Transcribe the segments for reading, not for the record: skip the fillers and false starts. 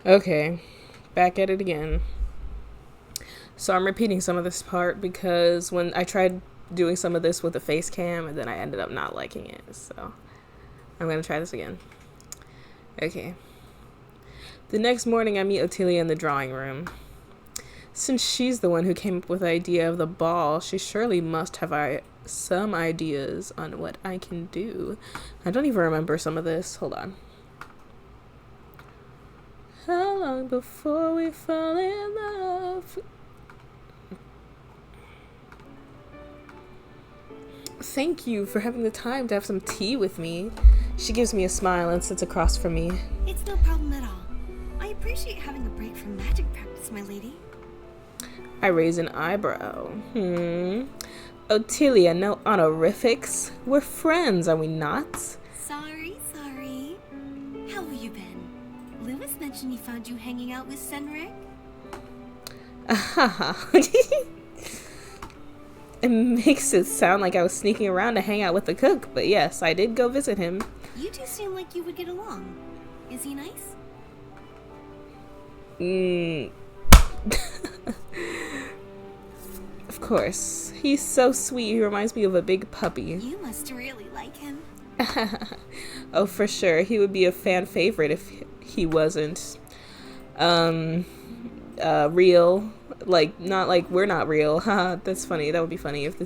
Okay, back at it again. So I'm repeating some of this part because when I tried doing some of this with a face cam and then I ended up not liking it. So I'm going to try this again. Okay. The next morning I meet Ottilia in the drawing room. Since she's the one who came up with the idea of the ball, she surely must have some ideas on what I can do. I don't even remember some of this. Hold on. How long before we fall in love? Thank you for having the time to have some tea with me. She gives me a smile and sits across from me. It's no problem at all. I appreciate having a break from magic practice, my lady. I raise an eyebrow. Ottilia, no honorifics. We're friends, are we not? Sorry. How have you been? Lewis mentioned he found you hanging out with Senric. It makes it sound like I was sneaking around to hang out with the cook, but yes, I did go visit him. You two seem like you would get along. Is he nice? Of course. He's so sweet, he reminds me of a big puppy. You must really like him. Oh, for sure. He would be a fan favorite if he wasn't real. Like, not like we're not real. Haha, that's funny. That would be funny if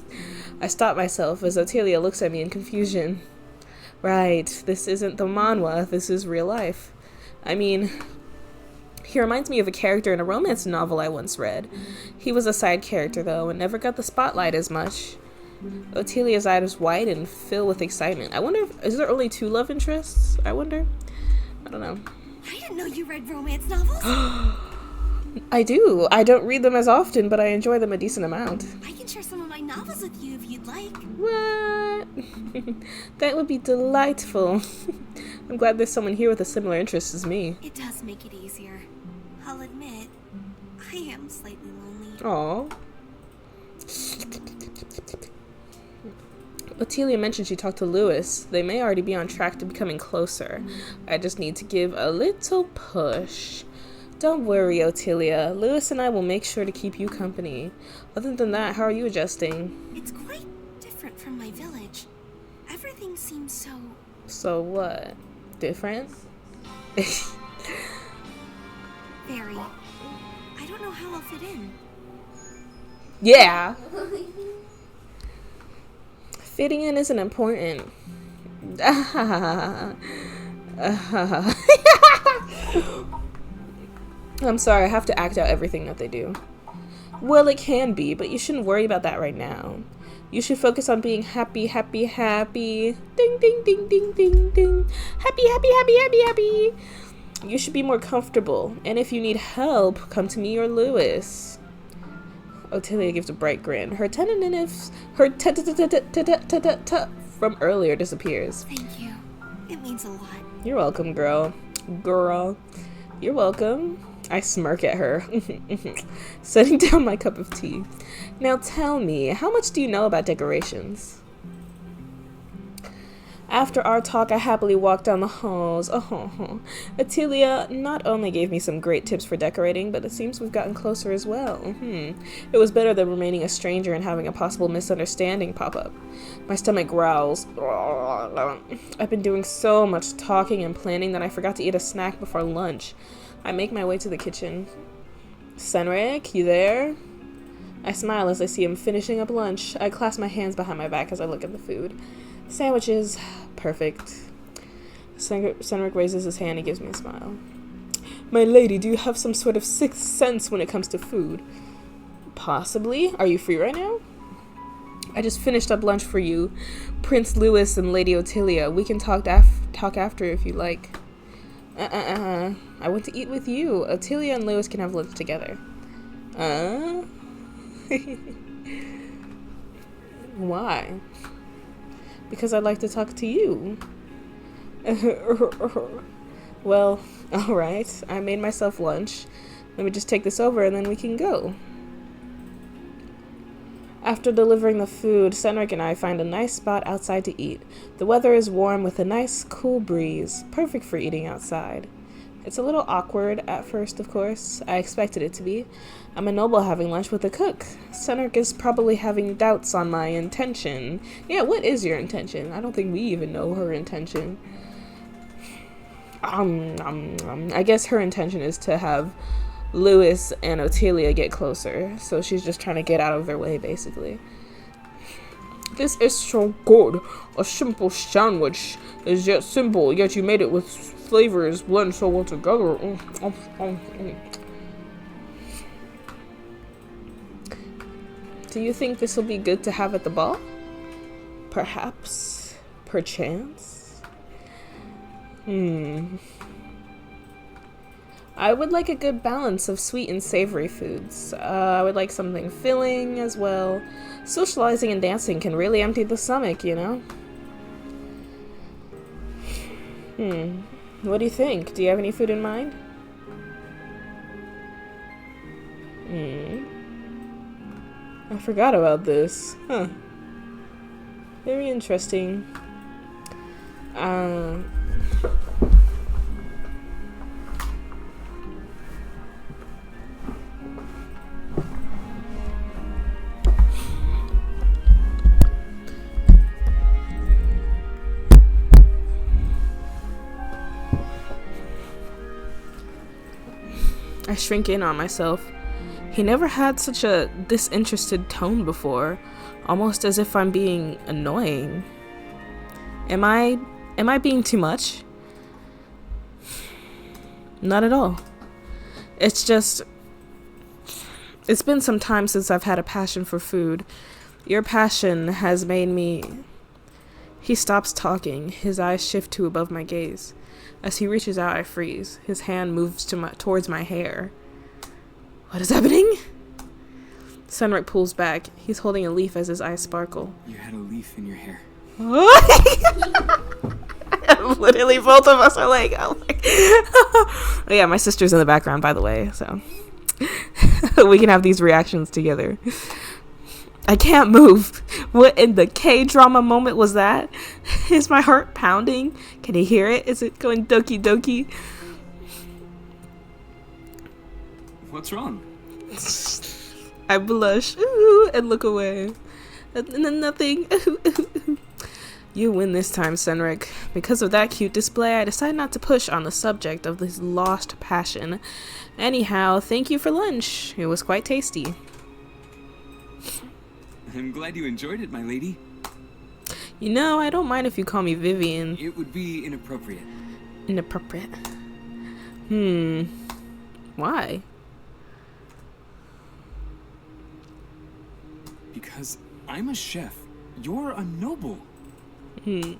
I stop myself as Ottilia looks at me in confusion. Right, this isn't the manhwa, this is real life. I mean, he reminds me of a character in a romance novel I once read. He was a side character, though, and never got the spotlight as much. Ottilia's eyes widen and fill with excitement. I wonder is there only 2 love interests? I wonder. I don't know. I didn't know you read romance novels. I do. I don't read them as often, but I enjoy them a decent amount. I can share some of my novels with you if you'd like. What? That would be delightful. I'm glad there's someone here with a similar interest as me. It does make it easier. I'll admit, I am slightly lonely. Aww. Ottilia mentioned she talked to Lewis. They may already be on track to becoming closer. I just need to give a little push. Don't worry, Ottilia. Lewis and I will make sure to keep you company. Other than that, how are you adjusting? It's quite different from my village. Everything seems so... So what? Different? very. I don't know how I'll fit in. Yeah! Fitting in isn't important. I'm sorry, I have to act out everything that they do. Well, it can be, but you shouldn't worry about that right now. You should focus on being happy. Ding, ding, ding, ding, ding, ding. Happy. You should be more comfortable. And if you need help, come to me or Lewis. Ottilia gives a bright grin. Her tentativeness, from earlier disappears. Thank you. It means a lot. You're welcome, girl. You're welcome. I smirk at her, setting down my cup of tea. Now tell me, how much do you know about decorations? After our talk, I happily walked down the halls. Ottilia not only gave me some great tips for decorating, but it seems we've gotten closer as well. It was better than remaining a stranger and having a possible misunderstanding pop up. My stomach growls. I've been doing so much talking and planning that I forgot to eat a snack before lunch. I make my way to the kitchen. Senric, you there? I smile as I see him finishing up lunch. I clasp my hands behind my back as I look at the food. Sandwiches. Perfect. Senric raises his hand and gives me a smile. My lady, do you have some sort of sixth sense when it comes to food? Possibly. Are you free right now? I just finished up lunch for you. Prince Lewis and Lady Ottilia. We can talk after if you like. I want to eat with you. Ottilia and Lewis can have lunch together. Why? Because I'd like to talk to you. Well, alright. I made myself lunch. Let me just take this over and then we can go. After delivering the food, Senric and I find a nice spot outside to eat. The weather is warm with a nice, cool breeze, perfect for eating outside. It's a little awkward at first, of course. I expected it to be. I'm a noble having lunch with a cook. Cedric is probably having doubts on my intention. Yeah, what is your intention? I don't think we even know her intention. I guess her intention is to have Louis and Ottilia get closer. So she's just trying to get out of their way, basically. This is so good. A simple sandwich is yet simple, yet you made it with flavors blend so well together. Do you think this will be good to have at the ball? Perhaps. Perchance. I would like a good balance of sweet and savory foods. I would like something filling as well. Socializing and dancing can really empty the stomach, you know? What do you think? Do you have any food in mind? I forgot about this. Huh. Very interesting. I shrink in on myself. He never had such a disinterested tone before, almost as if I'm being annoying. Am I being too much? Not at all. It's just, it's been some time since I've had a passion for food. Your passion has made me... He stops talking. His eyes shift to above my gaze. As he reaches out, I freeze. His hand moves towards my hair. What is happening? Cedric pulls back. He's holding a leaf as his eyes sparkle. You had a leaf in your hair. Literally, both of us are like, oh my. Oh yeah, my sister's in the background, by the way, so we can have these reactions together. I can't move. What in the K-drama moment was that? Is my heart pounding? Can you hear it? Is it going doki doki? What's wrong? I blush ooh, and look away. And then nothing. You win this time, Cedric. Because of that cute display, I decided not to push on the subject of this lost passion. Anyhow, thank you for lunch. It was quite tasty. I'm glad you enjoyed it, my lady. You know, I don't mind if you call me Vivian. It would be inappropriate. Inappropriate. Why? Because I'm a chef. You're a noble. It's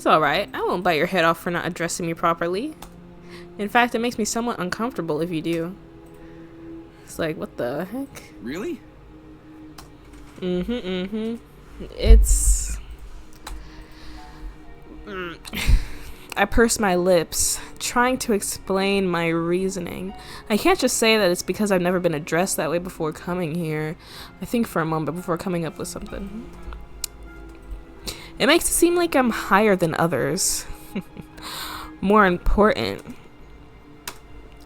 alright. I won't bite your head off for not addressing me properly. In fact, it makes me somewhat uncomfortable if you do. It's like, what the heck? Really? It's... I purse my lips, trying to explain my reasoning. I can't just say that it's because I've never been addressed that way before coming here. I think for a moment before coming up with something. It makes it seem like I'm higher than others. More important.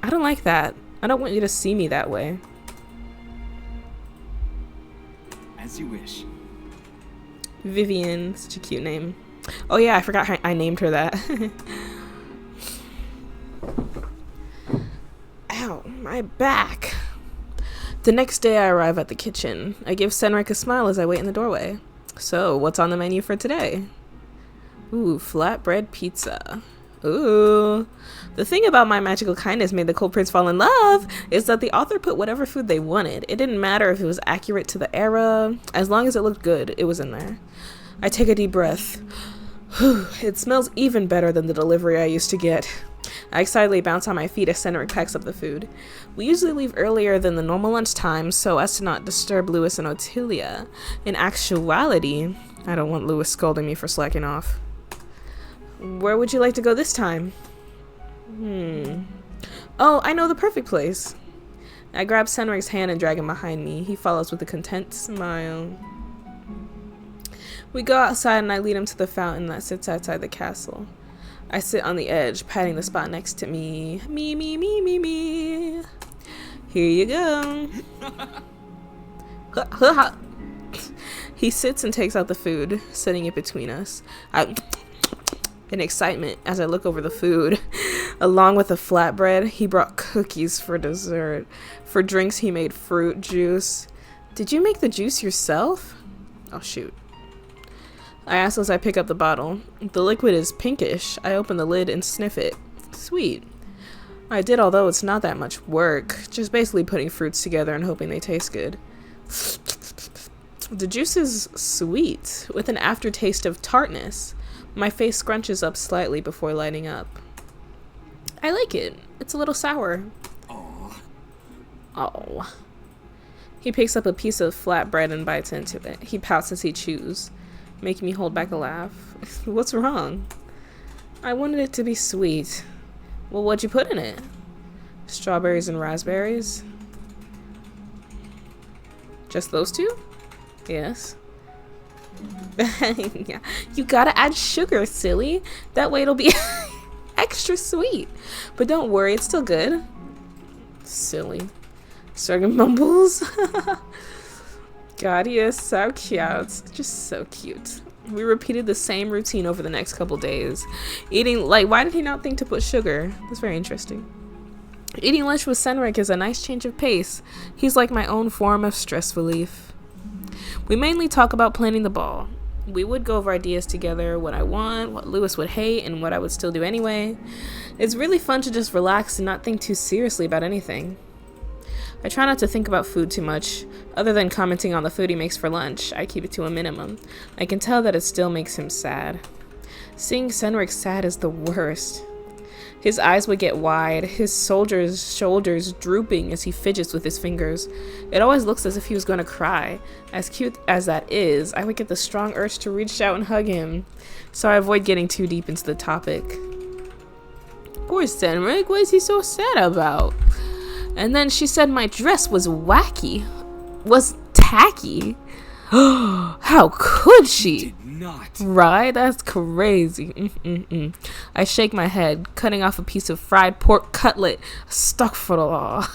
I don't like that. I don't want you to see me that way. As you wish. Vivian, such a cute name. Oh yeah, I forgot I named her that. Ow, my back. The next day I arrive at the kitchen. I give Cedric a smile as I wait in the doorway. So, what's on the menu for today? Ooh, flatbread pizza. Ooh. The thing about My Magical Kindness Made the Cold Prince Fall in Love is that the author put whatever food they wanted. It didn't matter if it was accurate to the era. As long as it looked good, it was in there. I take a deep breath. It smells even better than the delivery I used to get. I excitedly bounce on my feet as Cedric packs up the food. We usually leave earlier than the normal lunch time so as to not disturb Louis and Ottilia. In actuality, I don't want Louis scolding me for slacking off. Where would you like to go this time? Oh, I know the perfect place. I grab Cedric's hand and drag him behind me. He follows with a content smile. We go outside and I lead him to the fountain that sits outside the castle. I sit on the edge, patting the spot next to me. Me, me, me, me, me. Here you go. He sits and takes out the food, setting it between us. In excitement, as I look over the food, along with the flatbread, he brought cookies for dessert. For drinks, he made fruit juice. Did you make the juice yourself? Oh, shoot. I ask as I pick up the bottle. The liquid is pinkish. I open the lid and sniff it. Sweet. I did, although it's not that much work. Just basically putting fruits together and hoping they taste good. The juice is sweet, with an aftertaste of tartness. My face scrunches up slightly before lighting up. I like it. It's a little sour. Oh. He picks up a piece of flatbread and bites into it. He pouts as he chews, making me hold back a laugh. What's wrong? I wanted it to be sweet. Well, what'd you put in it? Strawberries and raspberries? Just those two? Yes. Yeah. You gotta add sugar, silly. That way it'll be extra sweet. But don't worry, it's still good. Silly. Sorghum mumbles. God, he is so cute. Just so cute. We repeated the same routine over the next couple days. Eating, like, why did he not think to put sugar? That's very interesting. Eating lunch with Senrik is a nice change of pace. He's like my own form of stress relief. We mainly talk about planning the ball. We would go over ideas together, what I want, what Lewis would hate, and what I would still do anyway. It's really fun to just relax and not think too seriously about anything. I try not to think about food too much. Other than commenting on the food he makes for lunch, I keep it to a minimum. I can tell that it still makes him sad. Seeing Senrik sad is the worst. His eyes would get wide, his shoulders drooping as he fidgets with his fingers. It always looks as if he was going to cry. As cute as that is, I would get the strong urge to reach out and hug him. So I avoid getting too deep into the topic. Poor Senrik, what is he so sad about? And then she said my dress was wacky. Was tacky. How could she? Did not. Right? That's crazy. I shake my head, cutting off a piece of fried pork cutlet, stuck for the law,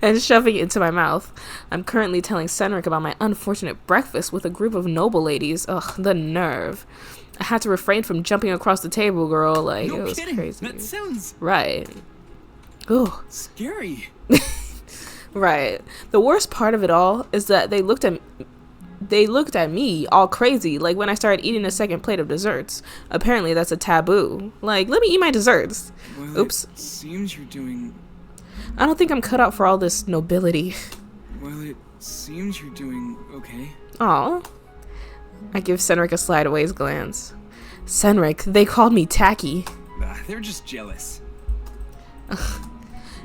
and shoving it into my mouth. I'm currently telling Senrik about my unfortunate breakfast with a group of noble ladies. Ugh, the nerve. I had to refrain from jumping across the table, girl. Like, No it was kidding. crazy. That sounds Right. Ooh. scary. Right. The worst part of it all is that they looked at me all crazy, like when I started eating a second plate of desserts. Apparently that's a taboo. Like, let me eat my desserts. Well, Oops. It seems you're doing... I don't think I'm cut out for all this nobility. Well, it seems you're doing okay. Aw. I give Senrik a sideways glance. Senrik, they called me tacky. They're just jealous.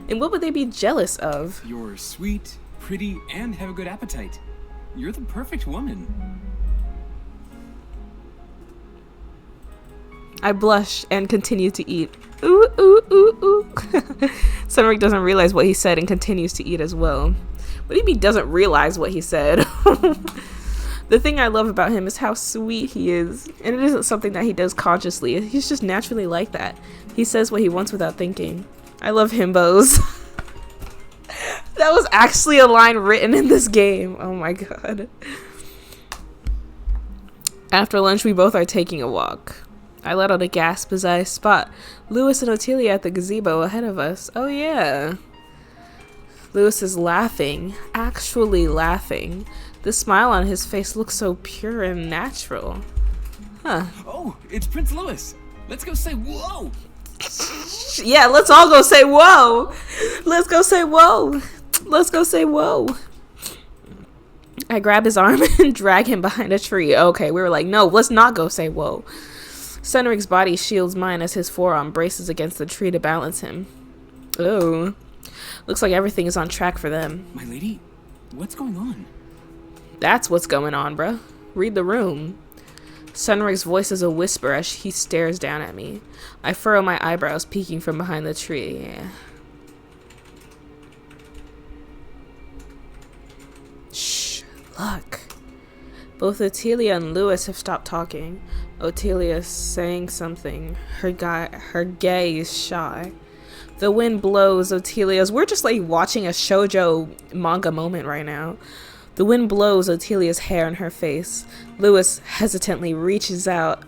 And what would they be jealous of? You're sweet, pretty, and have a good appetite. You're the perfect woman. I blush and continue to eat. Ooh, ooh, ooh, ooh. Senrik doesn't realize what he said and continues to eat as well. What do you mean doesn't realize what he said? The thing I love about him is how sweet he is. And it isn't something that he does consciously. He's just naturally like that. He says what he wants without thinking. I love himbos. That was actually a line written in this game. Oh my god. After lunch, we both are taking a walk. I let out a gasp as I spot Lewis and Ottilia at the gazebo ahead of us. Oh yeah. Lewis is laughing. Actually laughing. The smile on his face looks so pure and natural. Huh. Oh, it's Prince Lewis. Let's go say whoa. Yeah, let's all go say whoa. Let's go say whoa. Let's go say whoa. I grab his arm and drag him behind a tree. Okay, we were like, no, let's not go say whoa. Senrik's body shields mine as his forearm braces against the tree to balance him. Oh. Looks like everything is on track for them. My lady, what's going on? That's what's going on, bruh. Read the room. Senrik's voice is a whisper as he stares down at me. I furrow my eyebrows, peeking from behind the tree. Yeah. Shh, look. Both Ottilia and Lewis have stopped talking. Otelia saying something. Her gaze shy. The wind blows Otelia's. We're just like watching a shoujo manga moment right now. The wind blows Otelia's hair in her face. Lewis hesitantly reaches out.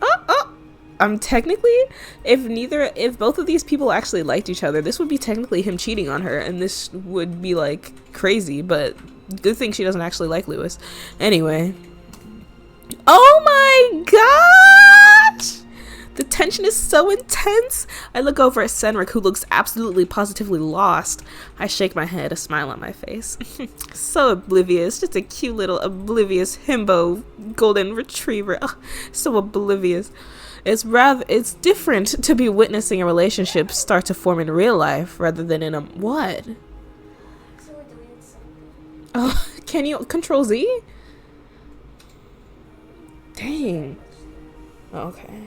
I'm technically, if both of these people actually liked each other, this would be technically him cheating on her, and this would be like crazy, but good thing she doesn't actually like Lewis. Anyway. Oh my gosh! The tension is so intense. I look over at Senric, who looks absolutely positively lost. I shake my head, a smile on my face. So oblivious, just a cute little oblivious himbo golden retriever. Oh, so oblivious. It's different to be witnessing a relationship start to form in real life rather than in a what? Oh, can you control Z? Dang. Okay.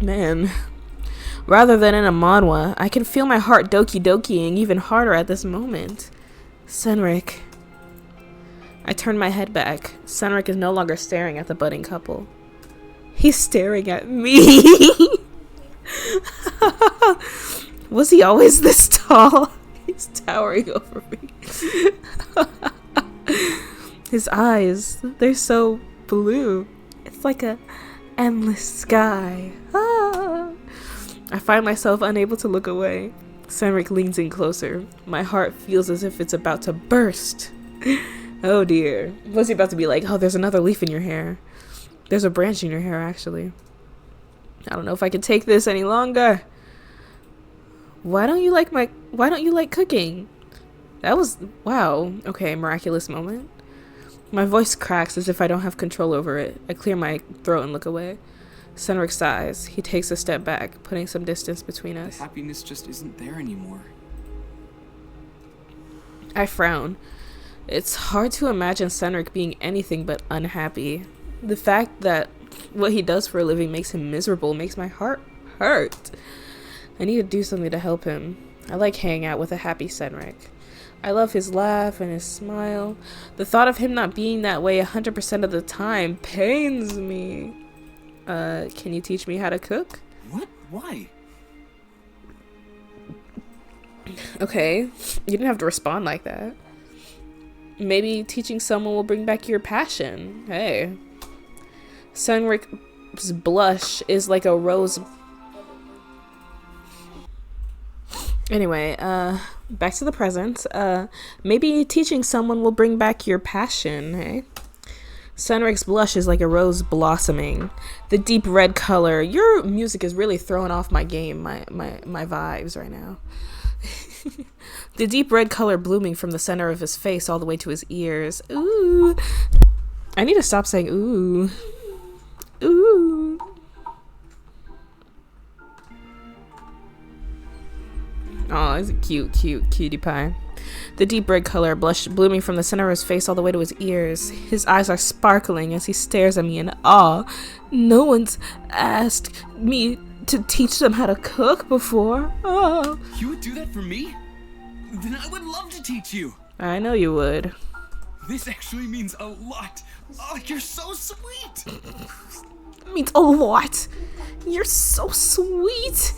Man. Rather than in a manhwa, I can feel my heart doki dokiing even harder at this moment. Senric. I turn my head back. Senric is no longer staring at the budding couple. He's staring at me. Was he always this tall? He's towering over me. His eyes, they're so blue. It's like a endless sky. Ah. I find myself unable to look away. Senric leans in closer. My heart feels as if it's about to burst. Oh dear. Was he about to be like, oh, there's another leaf in your hair? There's a branch in your hair, actually. I don't know if I can take this any longer. Why don't you like cooking? That was, wow. Okay, miraculous moment. My voice cracks as if I don't have control over it. I clear my throat and look away. Senric sighs. He takes a step back, putting some distance between us. The happiness just isn't there anymore. I frown. It's hard to imagine Senric being anything but unhappy. The fact that what he does for a living makes him miserable makes my heart hurt. I need to do something to help him. I like hanging out with a happy Senric. I love his laugh and his smile. The thought of him not being that way 100% of the time pains me. Can you teach me how to cook? What? Why? Okay, you didn't have to respond like that. Maybe teaching someone will bring back your passion. Hey. Senric's blush is like a rose. Anyway, back to the present. Maybe teaching someone will bring back your passion, hey? Senric's blush is like a rose blossoming. The deep red color. Your music is really throwing off my game, my vibes right now. The deep red color blooming from the center of his face all the way to his ears. Ooh. I need to stop saying ooh. Ooh. Oh, he's a cutie pie. The deep red color blush blooming from the center of his face all the way to his ears. His eyes are sparkling as he stares at me in awe. No one's asked me to teach them how to cook before. Oh. You would do that for me? Then I would love to teach you. I know you would. This actually means a lot. Oh, you're so sweet. It means a lot. You're so sweet.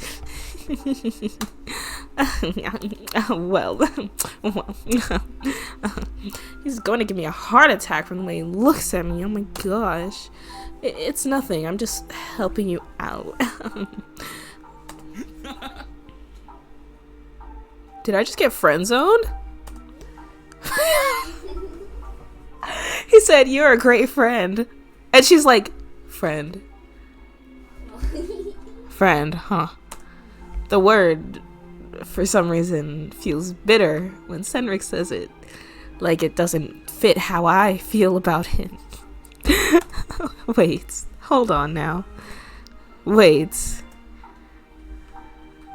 well, he's going to give me a heart attack from the way he looks at me. Oh my gosh. It's nothing. I'm just helping you out. Did I just get friend zoned? He said, you're a great friend. And she's like, friend. Friend, huh? The word, for some reason, feels bitter when Senric says it. Like it doesn't fit how I feel about him. Wait, hold on now. Wait.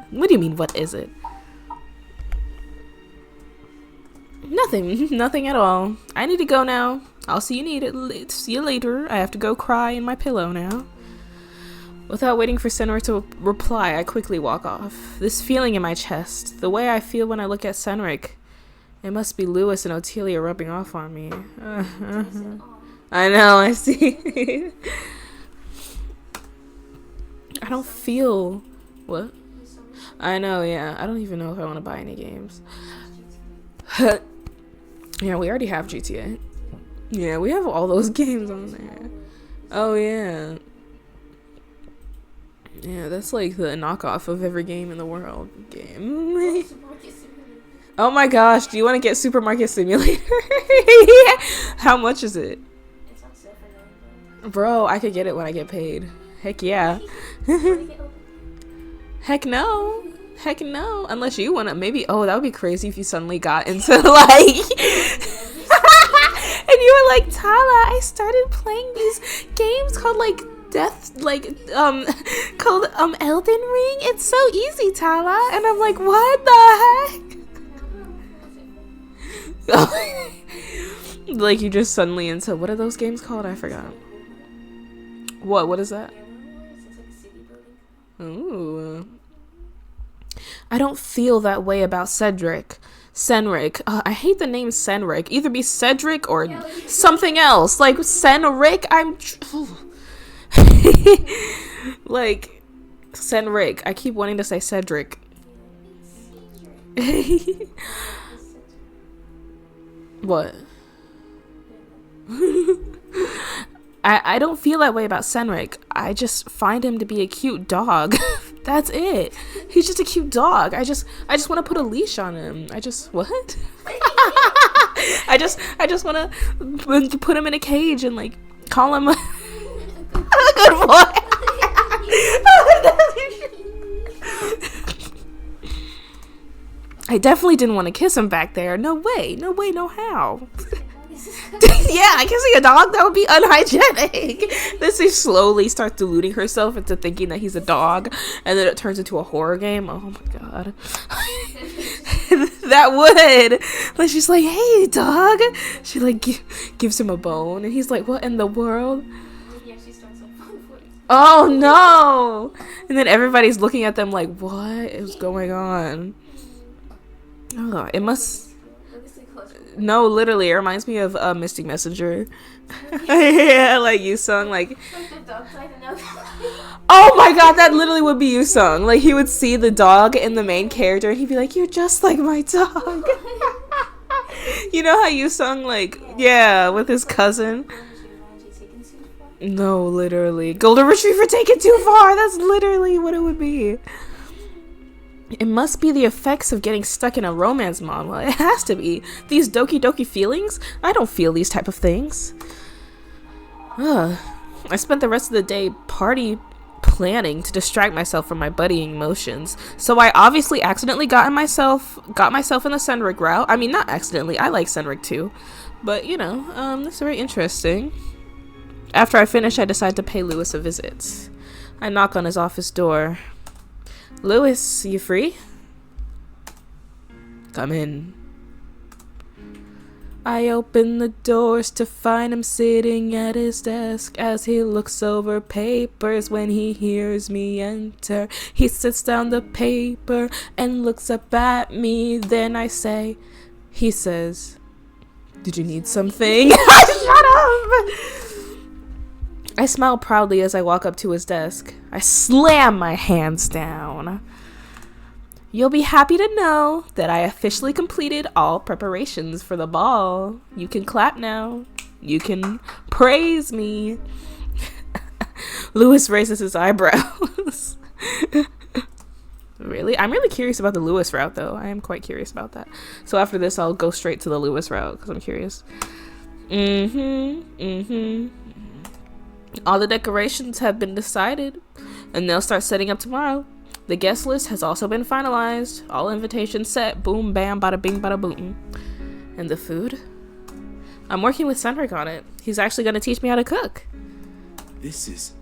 What do you mean, what is it? Nothing at all. I need to go now. I'll see you later. I have to go cry in my pillow now. Without waiting for Senric to reply, I quickly walk off. This feeling in my chest, the way I feel when I look at Senric, it must be Lewis and Otelia rubbing off on me. I know, I see. I don't feel... What? I know, yeah. I don't even know if I want to buy any games. Yeah, we already have GTA. Yeah, we have all those games on there. Oh, yeah. Yeah, that's like the knockoff of every game in the world. Game. Oh my gosh, do you want to get Supermarket Simulator? Yeah. How much is it? Bro, I could get it when I get paid. Heck yeah. Heck no. Heck no. Unless you want to, maybe, oh, that would be crazy if you suddenly got into like... And you were like, Tala, I started playing these games called like called Elden Ring. It's so easy, Tala. And I'm like, what the heck? Like you just suddenly into, what are those games called? I forgot. What is that? Ooh. I don't feel that way about Senric. I hate the name Senric. Either be Cedric or something else. Like Senric, like Senric. I keep wanting to say Cedric. What? I don't feel that way about Senric. I just find him to be a cute dog. That's it. He's just a cute dog. I just want to put a leash on him. What? I just want to put him in a cage and like call him a good boy. I definitely didn't want to kiss him back there. No way, no how. Yeah, kissing a dog, that would be unhygienic. Then she slowly starts deluding herself into thinking that he's a dog, and then it turns into a horror game. Oh my god. That would. Like she's like, hey dog. She like gives him a bone, and he's like, what in the world? Oh no. And then everybody's looking at them like, what is going on? Oh, it must... No, literally, it reminds me of Mystic Messenger. Yeah, like Yusung, like... Oh my god, that literally would be Yusung. Like, he would see the dog in the main character, and he'd be like, you're just like my dog. You know how Yusung, like, yeah, with his cousin? No, literally. Golden Retriever taken too far! That's literally what it would be. It must be the effects of getting stuck in a romance model. It has to be. These doki doki feelings? I don't feel these type of things. Ugh. I spent the rest of the day party planning to distract myself from my buddying emotions. So I obviously accidentally got myself in the Senric route. I mean, not accidentally. I like Senric too. But, you know, that's very interesting. After I finish, I decide to pay Lewis a visit. I knock on his office door. Lewis, you free? Come in. I open the doors to find him sitting at his desk as he looks over papers. When he hears me enter, he sits down the paper and looks up at me. Then I say, he says, did you need something? Shut up! I smile proudly as I walk up to his desk. I slam my hands down. You'll be happy to know that I officially completed all preparations for the ball. You can clap now. You can praise me. Lewis raises his eyebrows. Really? I'm really curious about the Lewis route, though. I am quite curious about that. So after this, I'll go straight to the Lewis route because I'm curious. All the decorations have been decided, and they'll start setting up tomorrow. The guest list has also been finalized. All invitations set. Boom, bam, bada bing, bada boom. And the food? I'm working with Senric on it. He's actually going to teach me how to cook. This is...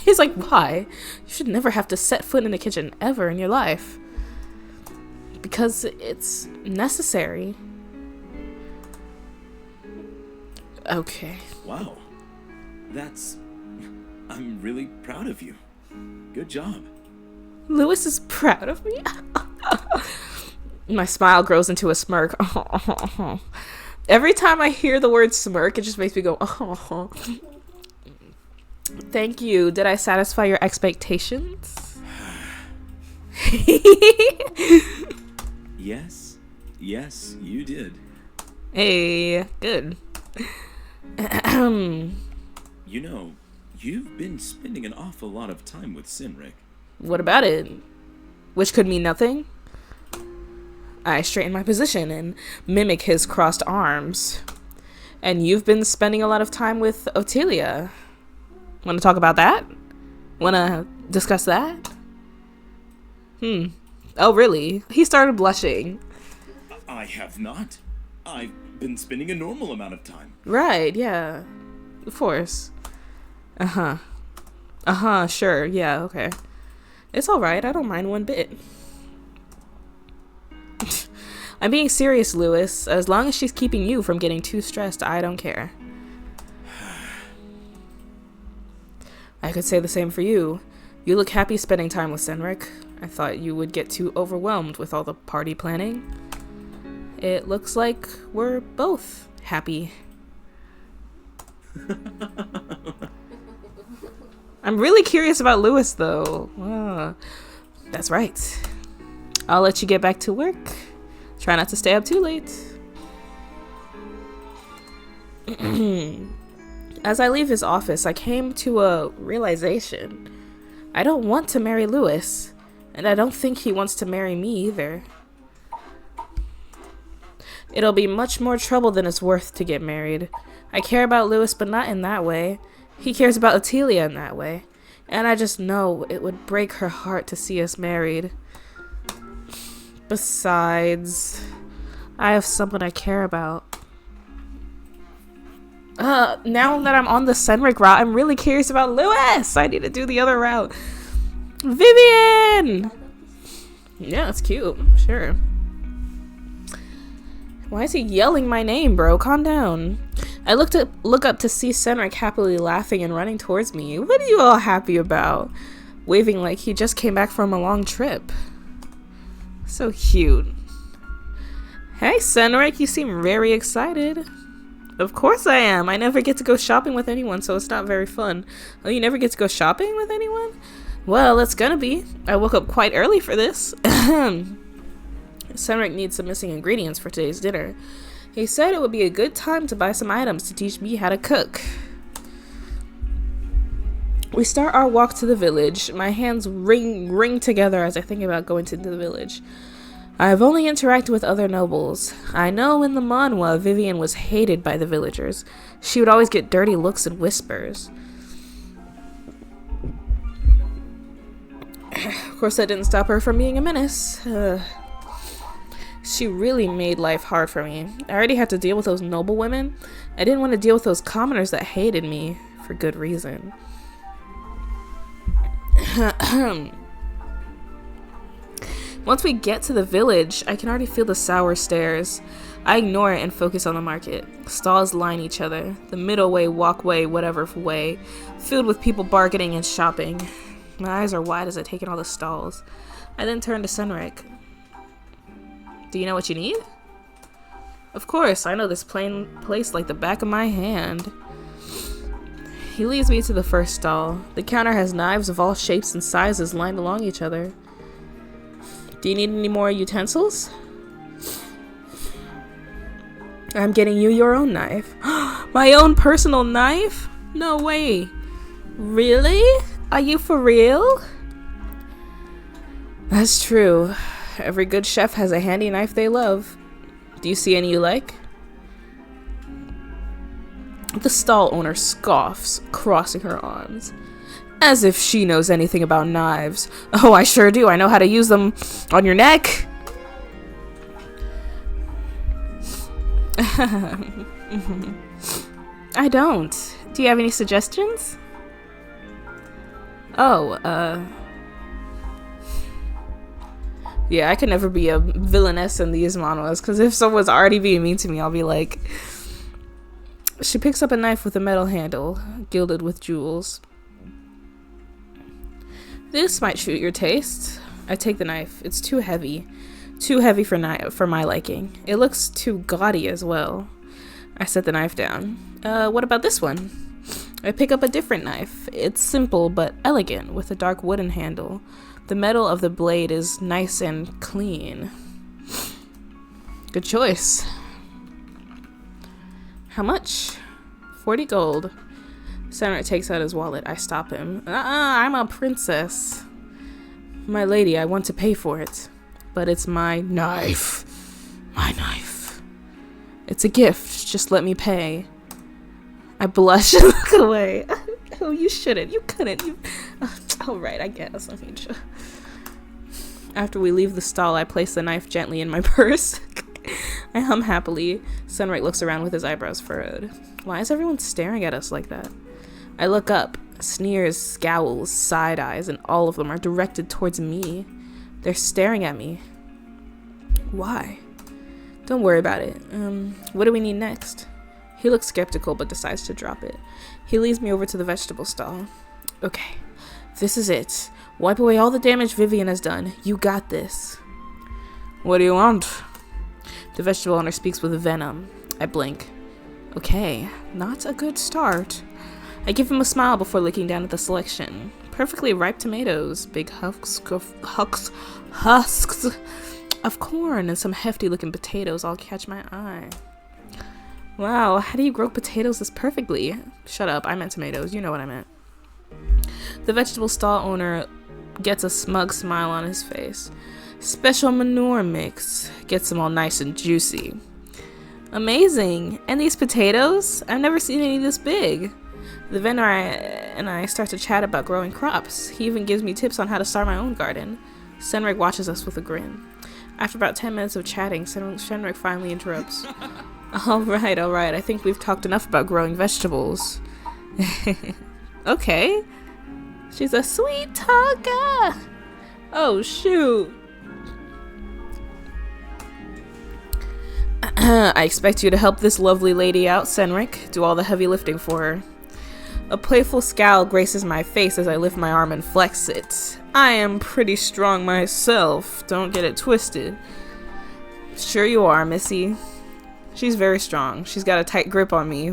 He's like, why? You should never have to set foot in the kitchen ever in your life. Because it's necessary. Okay. Wow. I'm really proud of you. Good job. Lewis is proud of me. My smile grows into a smirk. Every time I hear the word smirk, it just makes me go, Thank you. Did I satisfy your expectations? Yes, you did. Hey, good. You know, you've been spending an awful lot of time with Sinric. What about it? Which could mean nothing? I straighten my position and mimic his crossed arms. And you've been spending a lot of time with Otelia. Want to talk about that? Want to discuss that? Oh, really? He started blushing. I have not. I've been spending a normal amount of time. Right, yeah. Of course. Sure, yeah, okay. It's alright, I don't mind one bit. I'm being serious, Lewis. As long as she's keeping you from getting too stressed, I don't care. I could say the same for you. You look happy spending time with Senric. I thought you would get too overwhelmed with all the party planning. It looks like we're both happy. I'm really curious about Lewis, though. That's right. I'll let you get back to work. Try not to stay up too late. As I leave his office, I came to a realization. I don't want to marry Lewis, and I don't think he wants to marry me either. It'll be much more trouble than it's worth to get married. I care about Lewis, but not in that way. He cares about Otelia in that way. And I just know it would break her heart to see us married. Besides, I have someone I care about. Now that I'm on the Senric route, I'm really curious about Lewis. I need to do the other route. Vivian! Yeah, that's cute. Sure. Why is he yelling my name, bro? Calm down. I look up to see Senric happily laughing and running towards me. What are you all happy about? Waving like he just came back from a long trip. So cute. Hey, Senric, you seem very excited. Of course I am. I never get to go shopping with anyone, so it's not very fun. Oh, you never get to go shopping with anyone? Well, it's gonna be. I woke up quite early for this. Senric needs some missing ingredients for today's dinner. He said it would be a good time to buy some items to teach me how to cook. We start our walk to the village. My hands ring together as I think about going to the village. I have only interacted with other nobles. I know in the manhwa, Vivian was hated by the villagers. She would always get dirty looks and whispers. Of course, that didn't stop her from being a menace. She really made life hard for me. I already had to deal with those noble women. I didn't want to deal with those commoners that hated me for good reason. Once we get to the village, I can already feel the sour stares. I ignore it and focus on the market. Stalls line each other. The middle way, walkway, whatever way, filled with people bargaining and shopping. My eyes are wide as I take in all the stalls. I then turn to Senric. Do you know what you need? Of course, I know this plain place like the back of my hand. He leads me to the first stall. The counter has knives of all shapes and sizes lined along each other. Do you need any more utensils? I'm getting you your own knife. My own personal knife? No way. Really? Are you for real? That's true. Every good chef has a handy knife they love. Do you see any you like? The stall owner scoffs, crossing her arms. As if she knows anything about knives. Oh, I sure do. I know how to use them on your neck. I don't. Do you have any suggestions? Oh, yeah, I could never be a villainess in these manhwas, because if someone's already being mean to me, I'll be like... She picks up a knife with a metal handle, gilded with jewels. This might suit your taste. I take the knife. It's too heavy. Too heavy for my liking. It looks too gaudy as well. I set the knife down. What about this one? I pick up a different knife. It's simple but elegant, with a dark wooden handle. The metal of the blade is nice and clean. Good choice. How much? 40 gold. Senric takes out his wallet. I stop him. I'm a princess. My lady, I want to pay for it. But it's my knife. My knife. It's a gift. Just let me pay. I blush and look away. Oh, you shouldn't. You couldn't. Oh, right, I guess. Let me just... After we leave the stall, I place the knife gently in my purse. I hum happily. Senric looks around with his eyebrows furrowed. Why is everyone staring at us like that? I look up. Sneers, scowls, side eyes, and all of them are directed towards me. They're staring at me. Why? Don't worry about it. What do we need next? He looks skeptical but decides to drop it. He leads me over to the vegetable stall. Okay, this is it. Wipe away all the damage Vivian has done. You got this. What do you want? The vegetable owner speaks with venom. I blink. Okay, not a good start. I give him a smile before looking down at the selection. Perfectly ripe tomatoes, big husks of corn, and some hefty looking potatoes all catch my eye. Wow, how do you grow potatoes this perfectly? Shut up, I meant tomatoes, you know what I meant. The vegetable stall owner gets a smug smile on his face. Special manure mix. Gets them all nice and juicy. Amazing! And these potatoes? I've never seen any this big. The vendor and I start to chat about growing crops. He even gives me tips on how to start my own garden. Senric watches us with a grin. After about 10 minutes of chatting, Senric finally interrupts. Alright, I think we've talked enough about growing vegetables. Okay. She's a sweet talker! Oh, shoot. I expect you to help this lovely lady out, Senric. Do all the heavy lifting for her. A playful scowl graces my face as I lift my arm and flex it. I am pretty strong myself. Don't get it twisted. Sure you are, Missy. She's very strong. She's got a tight grip on me.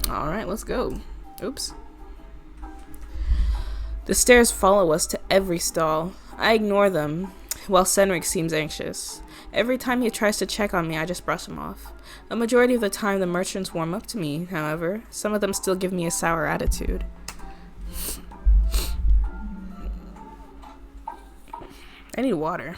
Alright, let's go. Oops. The stairs follow us to every stall. I ignore them, while Senric seems anxious. Every time he tries to check on me, I just brush him off. A majority of the time, the merchants warm up to me, however. Some of them still give me a sour attitude. I need water.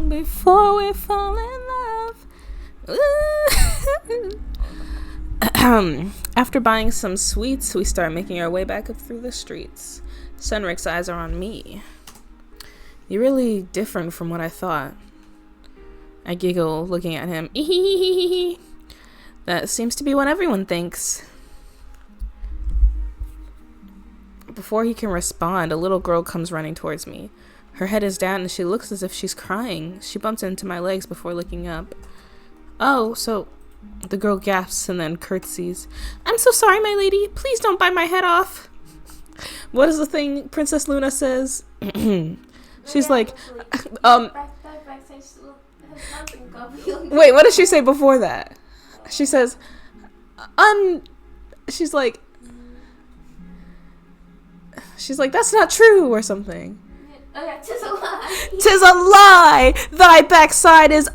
Before we fall in love. After buying some sweets, we start making our way back up through the streets. Senric's eyes are on me. You're really different from what I thought. I giggle, looking at him. That seems to be what everyone thinks. Before he can respond, a little girl comes running towards me. Her head is down and she looks as if she's crying. She bumps into my legs before looking up. Oh, so... The girl gasps and then curtsies. I'm so sorry, my lady. Please don't bite my head off. What is the thing Princess Luna says? She's like... Wait, what does she say before that? She says... She's like... that's not true, or something. Oh yeah, 'tis a lie. 'Tis a lie! Thy backside is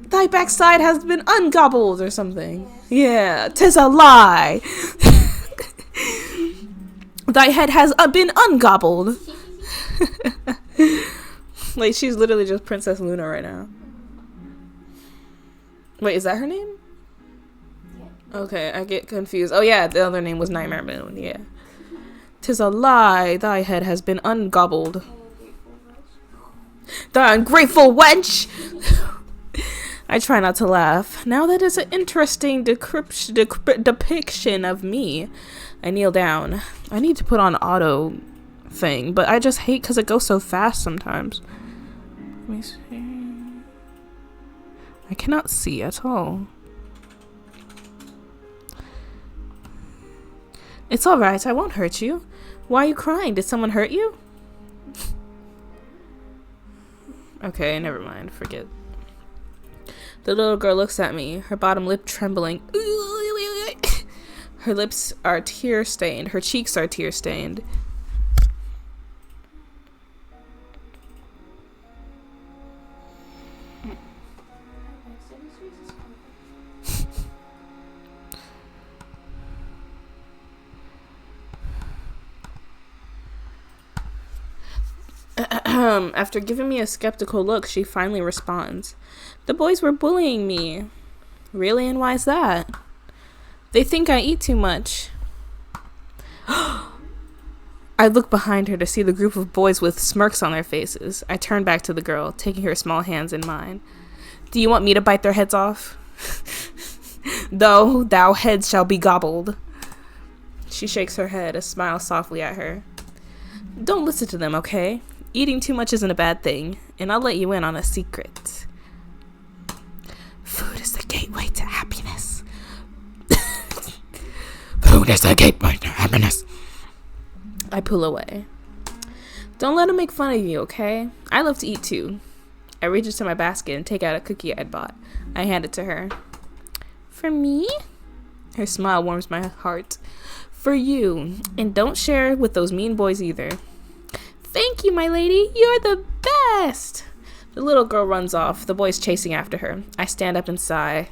Thy backside has been ungobbled, or something. Yeah, 'tis a lie! Thy head has been ungobbled! Like, she's literally just Princess Luna right now. Wait, is that her name? Yeah. Okay, I get confused. Oh yeah, the other name was Nightmare Moon, yeah. 'Tis a lie. Thy head has been ungobbled. The ungrateful wench! I try not to laugh. Now that is an interesting depiction of me. I kneel down. I need to put on auto thing, but I just hate because it goes so fast sometimes. Let me see. I cannot see at all. It's alright, I won't hurt you. Why are you crying? Did someone hurt you? Okay, never mind. Forget. The little girl looks at me, her bottom lip trembling. Her lips are tear-stained. Her cheeks are tear-stained. After giving me a skeptical look, she finally responds. The boys were bullying me. Really? And why's that? They think I eat too much. I look behind her to see the group of boys with smirks on their faces. I turn back to the girl, taking her small hands in mine. Do you want me to bite their heads off? Though thou heads shall be gobbled. She shakes her head, a smile softly at her. Don't listen to them, okay? Eating too much isn't a bad thing, and I'll let you in on a secret. Food is the gateway to happiness. Food is the gateway to happiness. I pull away. Don't let him make fun of you, okay? I love to eat too. I reach into my basket and take out a cookie I'd bought. I hand it to her. For me? Her smile warms my heart. For you. And don't share with those mean boys either. Thank you, my lady. You're the best. The little girl runs off, the boys chasing after her. I stand up and sigh.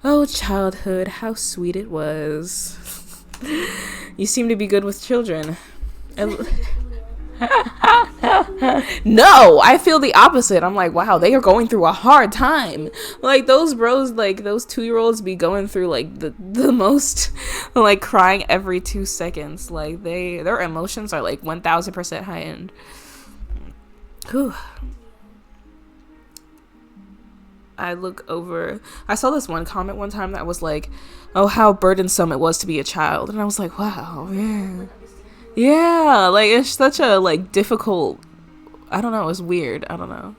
Oh, childhood, how sweet it was. You seem to be good with children. No, I feel the opposite. I'm like, wow, they are going through a hard time. Like, those bros, like, those 2-year-olds be going through, like, the most, like, crying every 2 seconds. Like, their emotions are, like, 1000% high end. Whew. I look over. I saw this one comment one time that was like, oh, how burdensome it was to be a child. And I was like, wow, yeah. Yeah, like, it's such a, like, difficult, I don't know, it's weird, I don't know.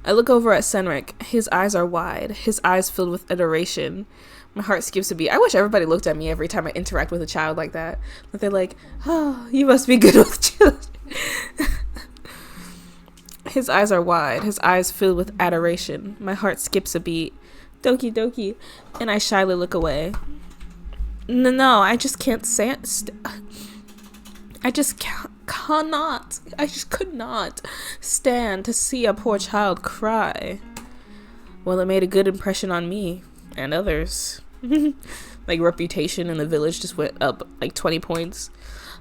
I look over at Senric. His eyes are wide, his eyes filled with adoration. My heart skips a beat. I wish everybody looked at me every time I interact with a child like that. That they're like, oh, you must be good with children. His eyes are wide, his eyes filled with adoration. My heart skips a beat. Doki doki. And I shyly look away. No, I just can't I just could not stand to see a poor child cry. Well, it made a good impression on me and others. Like, reputation in the village just went up like 20 points.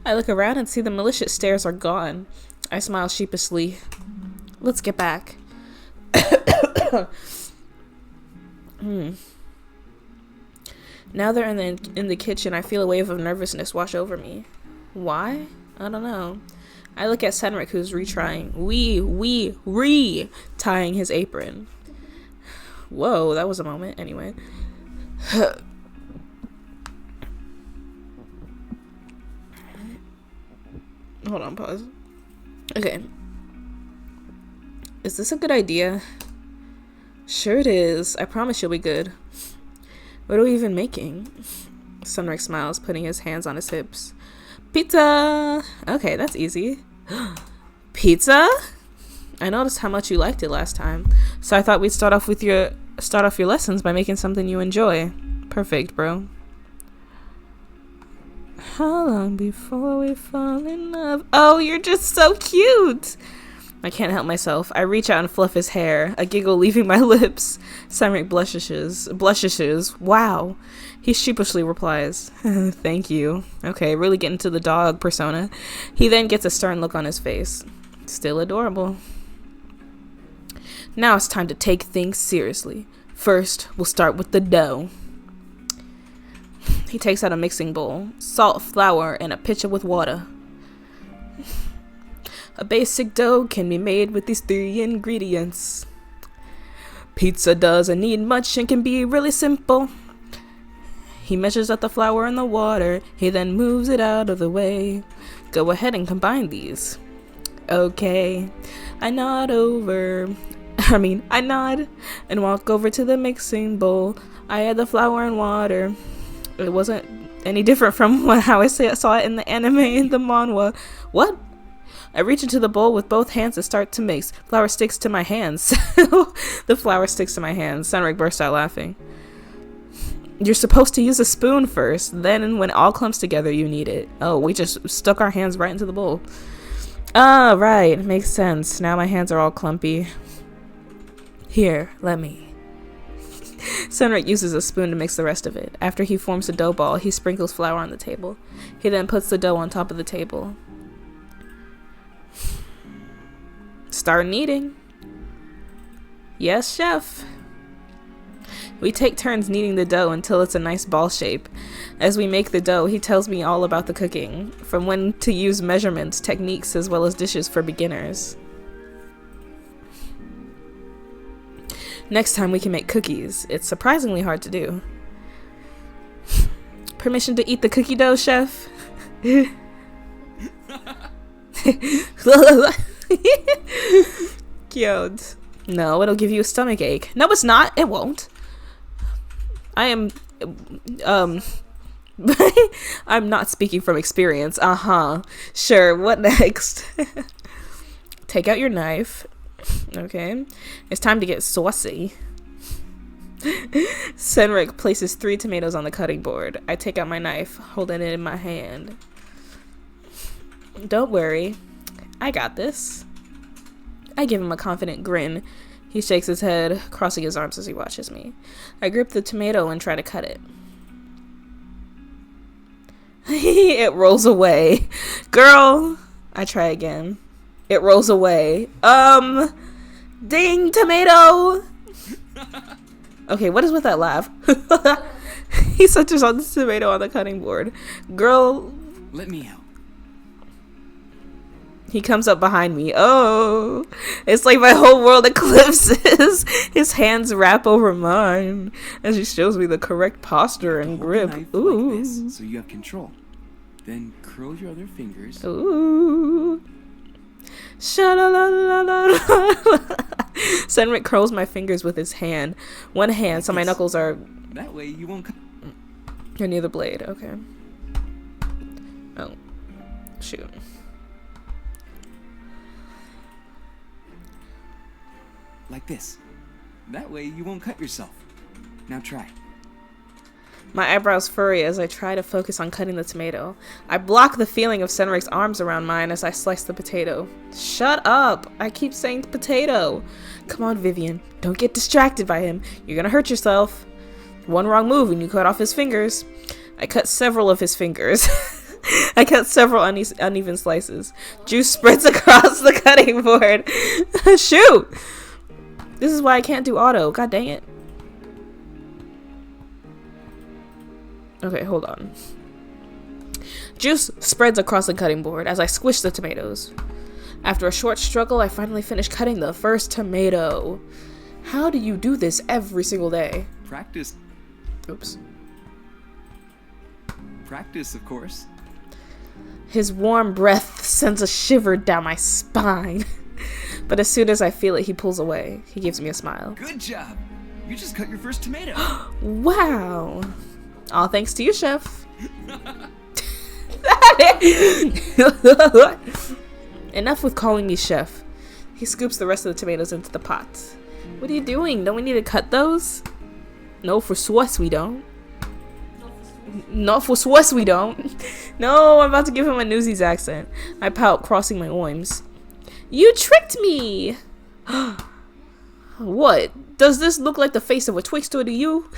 I look around and see the malicious stares are gone. I smile sheepishly. Let's get back. Now they're in the kitchen, I feel a wave of nervousness wash over me. Why? I don't know. I look at Senric, who's retying his apron. Whoa, that was a moment. Anyway. Hold on, pause. Okay. Is this a good idea? Sure it is. I promise you'll be good. What are we even making? Sunric smiles, putting his hands on his hips. Pizza! Okay, that's easy. Pizza? I noticed how much you liked it last time, so I thought we'd start off your lessons by making something you enjoy. Perfect, bro. How long before we fall in love? Oh, you're just so cute! I can't help myself. I reach out and fluff his hair, a giggle leaving my lips. Samric blushes. Wow. He sheepishly replies, thank you. Okay, really getting to the dog persona. He then gets a stern look on his face. Still adorable. Now it's time to take things seriously. First, we'll start with the dough. He takes out a mixing bowl, salt, flour, and a pitcher with water. A basic dough can be made with these 3 ingredients. Pizza doesn't need much and can be really simple. He measures out the flour and the water. He then moves it out of the way. Go ahead and combine these. Okay. I nod and walk over to the mixing bowl. I add the flour and water. It wasn't any different from how I saw it in the anime and the manhwa. What? I reach into the bowl with both hands and start to mix. Flour sticks to my hands. The flour sticks to my hands. Sunric burst out laughing. You're supposed to use a spoon first. Then when it all clumps together, you need it. Oh, we just stuck our hands right into the bowl. Ah, right. Makes sense. Now my hands are all clumpy. Here, let me. Sunric uses a spoon to mix the rest of it. After he forms a dough ball, he sprinkles flour on the table. He then puts the dough on top of the table. Start kneading. Yes, chef. We take turns kneading the dough until it's a nice ball shape. As we make the dough, he tells me all about the cooking, from when to use measurements, techniques, as well as dishes for beginners. Next time we can make cookies. It's surprisingly hard to do. Permission to eat the cookie dough, chef? Cute. No, it'll give you a stomach ache. No, it's not. It won't. I am I'm not speaking from experience. Sure, what next? Take out your knife. Okay. It's time to get saucy. Senric places 3 tomatoes on the cutting board. I take out my knife, holding it in my hand. Don't worry. I got this. I give him a confident grin. He shakes his head, crossing his arms as he watches me. I grip the tomato and try to cut it. It rolls away. Girl! I try again. It rolls away. Ding, tomato! Okay, what is with that laugh? He touches on the tomato on the cutting board. Girl. Let me help. He comes up behind me. Oh, it's like my whole world eclipses. His hands wrap over mine as he shows me the correct posture and grip. Ooh. Like this, so you have control. Then curl your other fingers. Ooh. Sha-la-la-la-la-la. Senric curls my fingers with his hand. One hand, so my knuckles are... That way you won't... You're near the blade. Okay. Oh. Shoot. Like this. That way you won't cut yourself. Now try. My eyebrows furry as I try to focus on cutting the tomato. I block the feeling of Senric's arms around mine as I slice the potato. Shut up! I keep saying potato. Come on, Vivian. Don't get distracted by him. You're gonna hurt yourself. One wrong move and you cut off his fingers. I cut several of his fingers. I cut several uneven slices. Juice spreads across the cutting board. Shoot! This is why I can't do auto. God dang it. Okay, hold on. Juice spreads across the cutting board as I squish the tomatoes. After a short struggle, I finally finish cutting the first tomato. How do you do this every single day? Practice. Oops. Practice, of course. His warm breath sends a shiver down my spine. But as soon as I feel it, he pulls away. He gives me a smile. Good job. You just cut your first tomato. Wow. All thanks to you, chef. Enough with calling me chef. He scoops the rest of the tomatoes into the pot. What are you doing? Don't we need to cut those? No, for sauce we don't. Not for sauce we don't. No, I'm about to give him a Newsies accent. I pout, crossing my arms. You tricked me! What? Does this look like the face of a Twixter to you?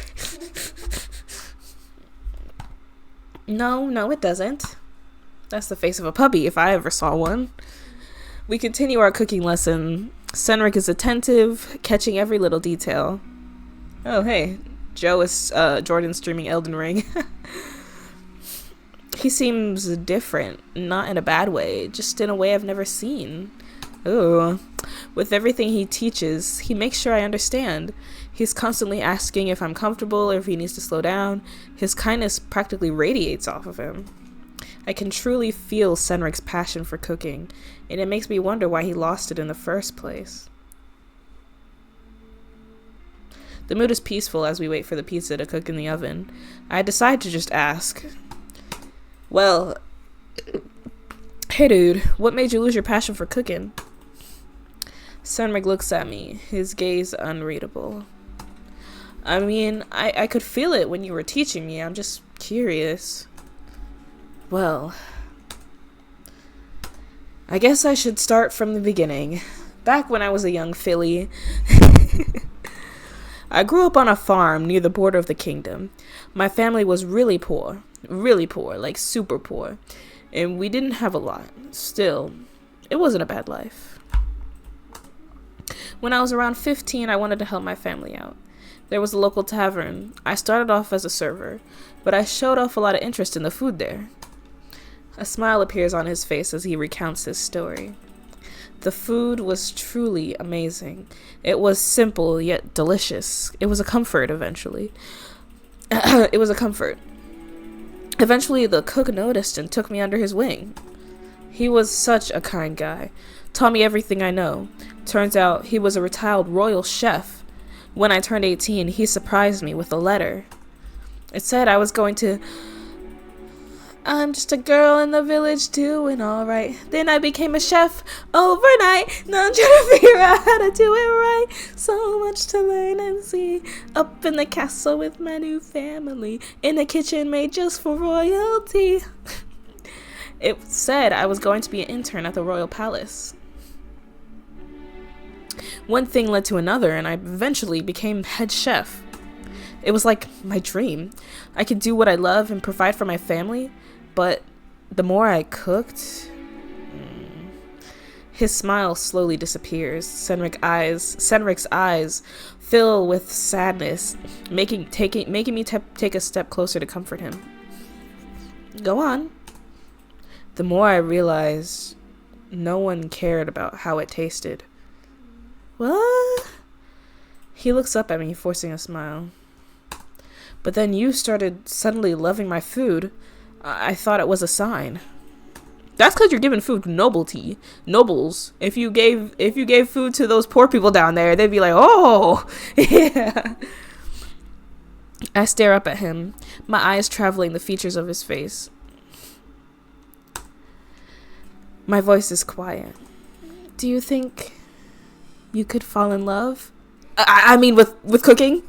No, it doesn't. That's the face of a puppy if I ever saw one. We continue our cooking lesson. Senric is attentive, catching every little detail. Oh, hey. Joe is Jordan streaming Elden Ring. He seems different, not in a bad way, just in a way I've never seen. Ooh. With everything he teaches, he makes sure I understand. He's constantly asking if I'm comfortable or if he needs to slow down. His kindness practically radiates off of him. I can truly feel Senric's passion for cooking, and it makes me wonder why he lost it in the first place. The mood is peaceful as we wait for the pizza to cook in the oven. I decide to just ask, well, hey dude, what made you lose your passion for cooking? Senric looks at me, his gaze unreadable. I mean, I could feel it when you were teaching me. I'm just curious. Well, I guess I should start from the beginning. Back when I was a young filly, I grew up on a farm near the border of the kingdom. My family was really poor, like super poor, and we didn't have a lot. Still, it wasn't a bad life. When I was around 15, I wanted to help my family out. There was a local tavern. I started off as a server, but I showed off a lot of interest in the food there. A smile appears on his face as he recounts his story. The food was truly amazing. It was simple yet delicious. It was a comfort eventually. It was a comfort. Eventually, the cook noticed and took me under his wing. He was such a kind guy. Taught me everything I know. Turns out he was a retired royal chef. When I turned 18, he surprised me with a letter. It said I was going to... I'm just a girl in the village doing alright. Then I became a chef overnight. Now I'm trying to figure out how to do it right. So much to learn and see. Up in the castle with my new family. In a kitchen made just for royalty. It said I was going to be an intern at the royal palace. One thing led to another, and I eventually became head chef. It was like my dream. I could do what I love and provide for my family, but the more I cooked... His smile slowly disappears. Senric's eyes fill with sadness, making me take a step closer to comfort him. Go on. The more I realized no one cared about how it tasted. What? He looks up at me, forcing a smile. But then you started suddenly loving my food. I thought it was a sign. That's because you're giving food nobles. If you gave food to those poor people down there, they'd be like, oh, yeah. I stare up at him, my eyes traveling the features of his face. My voice is quiet. Do you think you could fall in love? I mean, with cooking?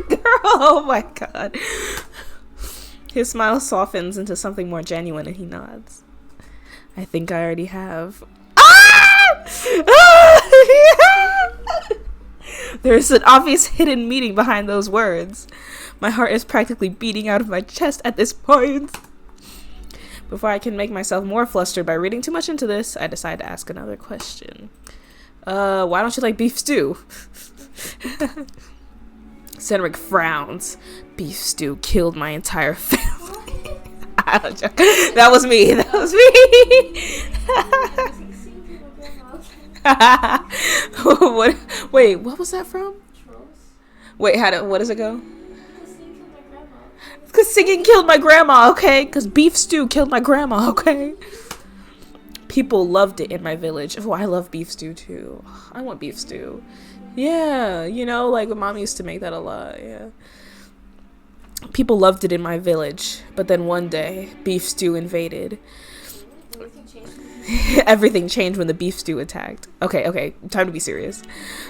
Girl, oh my god. His smile softens into something more genuine and he nods. I think I already have. Ah! Ah! Yeah! There's an obvious hidden meaning behind those words. My heart is practically beating out of my chest at this point. Before I can make myself more flustered by reading too much into this, I decide to ask another question. Why don't you like beef stew? Senric frowns. Beef stew killed my entire family. That was me. What? Wait, what was that from? Trolls. Wait, what does it go? Because singing killed my grandma, okay? Because beef stew killed my grandma, okay? People loved it in my village. Oh, I love beef stew too. I want beef stew. Yeah, you know, like mom used to make that a lot, yeah. People loved it in my village, but then one day, beef stew invaded. Everything changed when the beef stew attacked. Okay, time to be serious.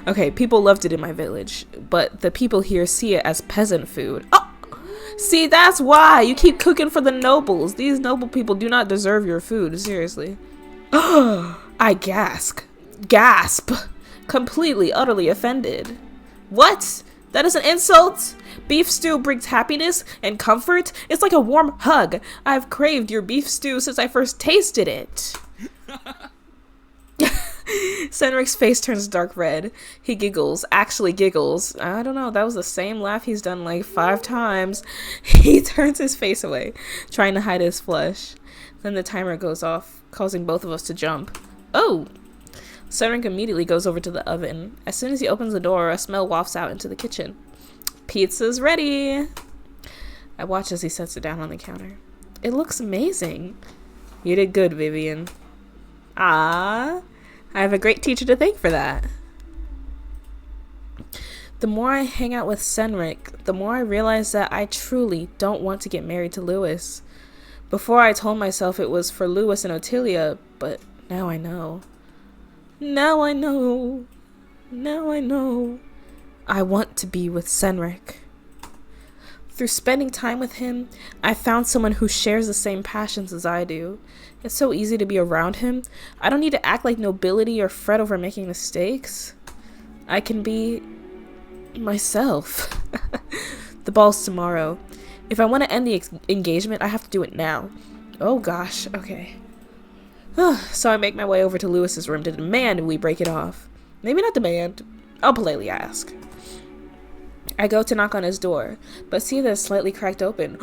Okay, people loved it in my village, but the people here see it as peasant food. Oh! See, that's why you keep cooking for the nobles. These noble people do not deserve your food, seriously. I gasp, completely, utterly offended. What? That is an insult? Beef stew brings happiness and comfort. It's like a warm hug. I've craved your beef stew since I first tasted it. Cedric's face turns dark red. He giggles. Actually giggles. I don't know. That was the same laugh he's done like 5 times. He turns his face away, trying to hide his flush. Then the timer goes off, causing both of us to jump. Oh! Cedric immediately goes over to the oven. As soon as he opens the door, a smell wafts out into the kitchen. Pizza's ready! I watch as he sets it down on the counter. It looks amazing. You did good, Vivian. Ah, I have a great teacher to thank for that. The more I hang out with Senric, the more I realize that I truly don't want to get married to Lewis. Before I told myself it was for Lewis and Ottilia, but now I know. Now I know. Now I know. I want to be with Senric. Through spending time with him, I found someone who shares the same passions as I do. It's so easy to be around him. I don't need to act like nobility or fret over making mistakes. I can be myself. The ball's tomorrow. If I want to end the engagement, I have to do it now. Oh gosh, okay. So I make my way over to Lewis's room to demand we break it off. Maybe not demand. I'll politely ask. I go to knock on his door, but see that it's slightly cracked open.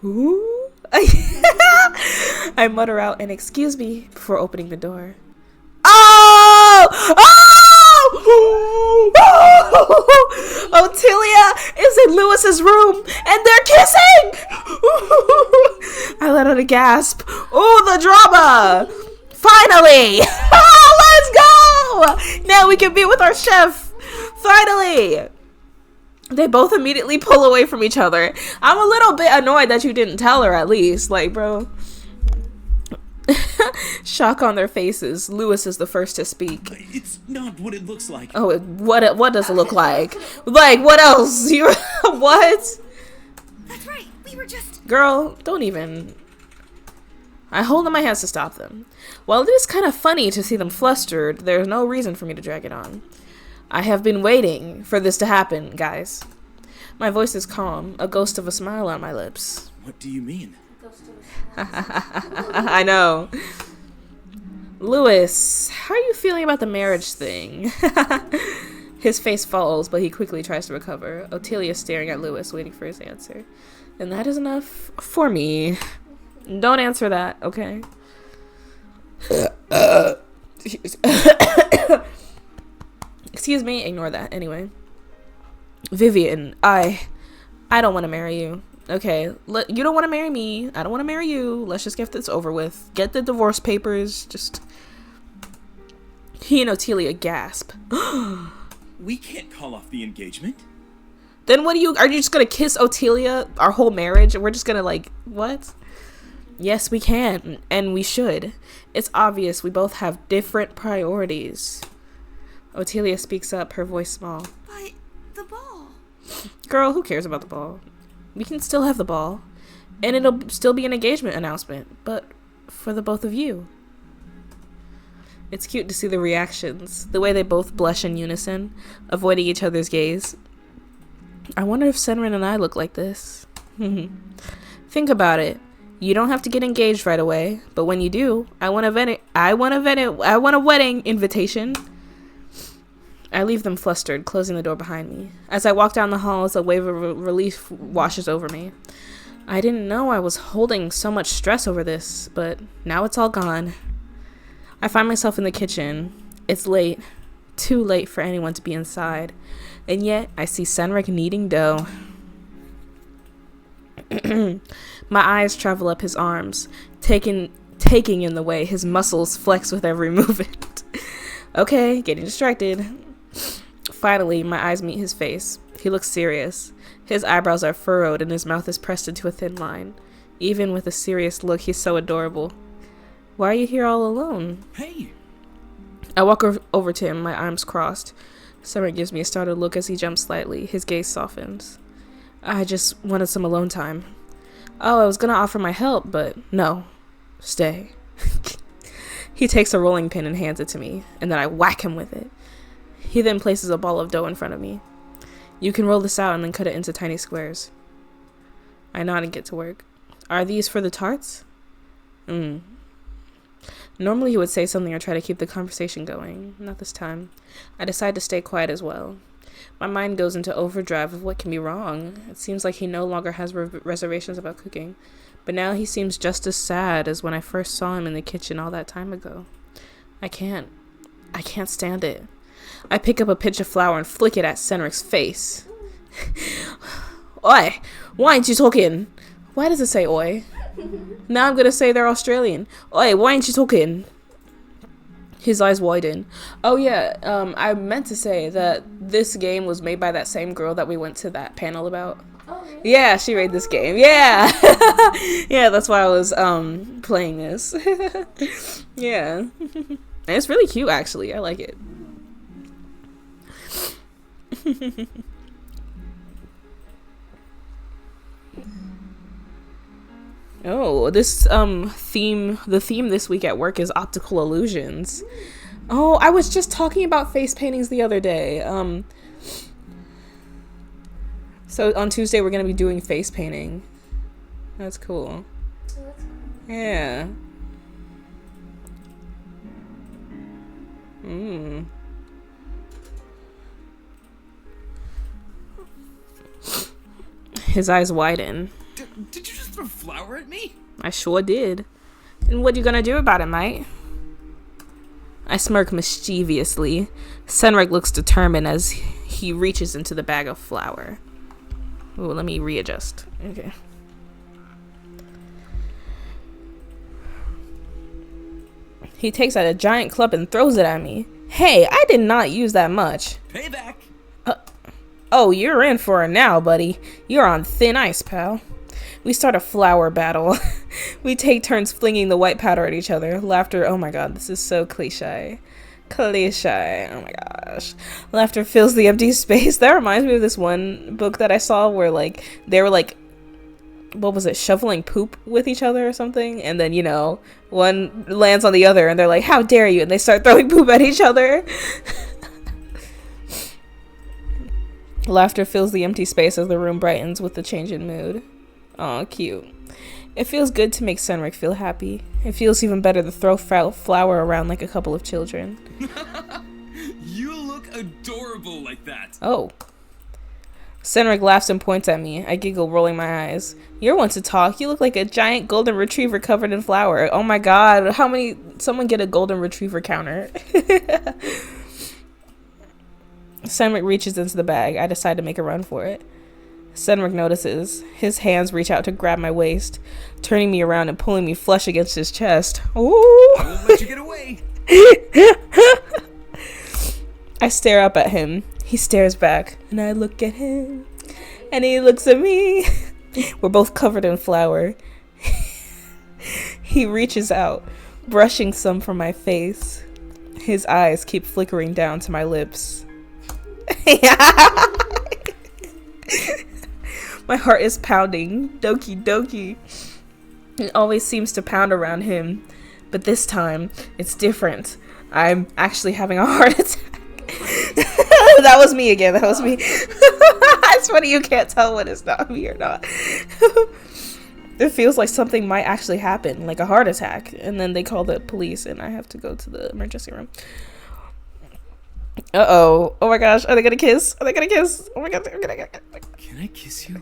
Ooh. I mutter out an excuse me before opening the door. Oh! Oh! Ottilia is in Lewis's room and they're kissing! I let out a gasp. Oh, the drama! Finally! Let's go! Now we can be with our chef! Finally! They both immediately pull away from each other. I'm a little bit annoyed that you didn't tell her at least. Like, bro. Shock on their faces. Lewis is the first to speak. It's not what it looks like. Oh, what does it look like? Like, what else? You what? That's right. We were just... Girl, don't even. I hold in my hands to stop them. While it is kind of funny to see them flustered, there's no reason for me to drag it on. I have been waiting for this to happen, guys. My voice is calm, a ghost of a smile on my lips. What do you mean? I know. Lewis, how are you feeling about the marriage thing? His face falls, but he quickly tries to recover. Ottilia staring at Lewis, waiting for his answer. And that is enough for me. Don't answer that, okay? Excuse me, ignore that. Anyway. Vivian, I don't want to marry you. Okay, you don't want to marry me. I don't want to marry you. Let's just get this over with. Get the divorce papers. Just... He and Ottilia gasp. We can't call off the engagement. Then what are you just gonna kiss Ottilia our whole marriage? And we're just gonna like, what? Yes, we can. And we should. It's obvious we both have different priorities. Ottilia speaks up, her voice small. But the ball. Girl, who cares about the ball? We can still have the ball. And it'll still be an engagement announcement. But for the both of you. It's cute to see the reactions. The way they both blush in unison, avoiding each other's gaze. I wonder if Senrin and I look like this. Think about it. You don't have to get engaged right away. But when you do, I want a wedding invitation. I leave them flustered, closing the door behind me. As I walk down the halls, a wave of relief washes over me. I didn't know I was holding so much stress over this, but now it's all gone. I find myself in the kitchen. It's late. Too late for anyone to be inside. And yet, I see Senric kneading dough. My eyes travel up his arms, taking in the way his muscles flex with every movement. Okay, getting distracted. Finally, my eyes meet his face. He looks serious. His eyebrows are furrowed and his mouth is pressed into a thin line. Even with a serious look, he's so adorable. Why are you here all alone? Hey! I walk over to him, my arms crossed. Senric gives me a startled look as he jumps slightly. His gaze softens. I just wanted some alone time. Oh, I was gonna offer my help, but no. Stay. He takes a rolling pin and hands it to me, and then I whack him with it. He then places a ball of dough in front of me. You can roll this out and then cut it into tiny squares. I nod and get to work. Are these for the tarts? Normally he would say something or try to keep the conversation going. Not this time. I decide to stay quiet as well. My mind goes into overdrive of what can be wrong. It seems like he no longer has reservations about cooking. But now he seems just as sad as when I first saw him in the kitchen all that time ago. I can't stand it. I pick up a pinch of flour and flick it at Cedric's face. Oi! Why ain't you talking? Why does it say oi? Now I'm gonna say they're Australian. Oi, why ain't you talking? His eyes widen. Oh yeah, I meant to say that this game was made by that same girl that we went to that panel about. Oh, really? Yeah, she made this game. Yeah. Yeah, that's why I was playing this. Yeah. And it's really cute actually. I like it. Oh, this the theme this week at work is optical illusions. Oh, I was just talking about face paintings the other day. So on Tuesday we're gonna be doing face painting. That's cool. Yeah. His eyes widen. Did you just throw flour at me? I sure did. And what you gonna do about it, mate? I smirk mischievously. Cedric looks determined as he reaches into the bag of flour. Ooh, let me readjust. Okay. He takes out a giant club and throws it at me. Hey, I did not use that much. Payback. Oh, you're in for it now, buddy. You're on thin ice, pal. We start a flour battle. We take turns flinging the white powder at each other. Laughter, oh my god, this is so cliche. Cliche, oh my gosh. Laughter fills the empty space. That reminds me of this one book that I saw where, like, they were, like, what was it, shoveling poop with each other or something? And then, you know, one lands on the other and they're like, how dare you? And they start throwing poop at each other. Laughter fills the empty space as the room brightens with the change in mood. Aw, cute. It feels good to make Cedric feel happy. It feels even better to throw flour around like a couple of children. You look adorable like that. Oh. Cedric laughs and points at me. I giggle, rolling my eyes. You're one to talk. You look like a giant golden retriever covered in flour. Oh my god, how many... Someone get a golden retriever counter. Cedric reaches into the bag. I decide to make a run for it. Cedric notices. His hands reach out to grab my waist, turning me around and pulling me flush against his chest. Ooh! I won't let you get away. I stare up at him. He stares back, and I look at him, and he looks at me. We're both covered in flour. He reaches out, brushing some from my face. His eyes keep flickering down to my lips. My heart is pounding. Doki doki. It always seems to pound around him, but this time it's different. I'm actually having a heart attack. That was me again. That was me. It's funny you can't tell when it's not me or not. It feels like something might actually happen, like a heart attack, and then they call the police and I have to go to the emergency room. Uh-oh. Oh my gosh. Are they gonna kiss? Are they gonna kiss? Oh my god. Can I kiss you? The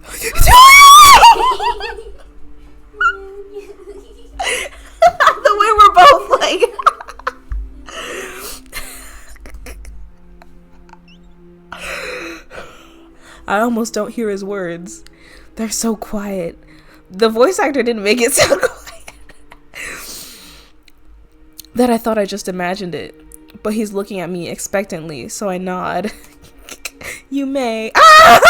way we're both like... I almost don't hear his words. They're so quiet. The voice actor didn't make it sound quiet. That I thought I just imagined it. But he's looking at me expectantly, so I nod. You may. Ah!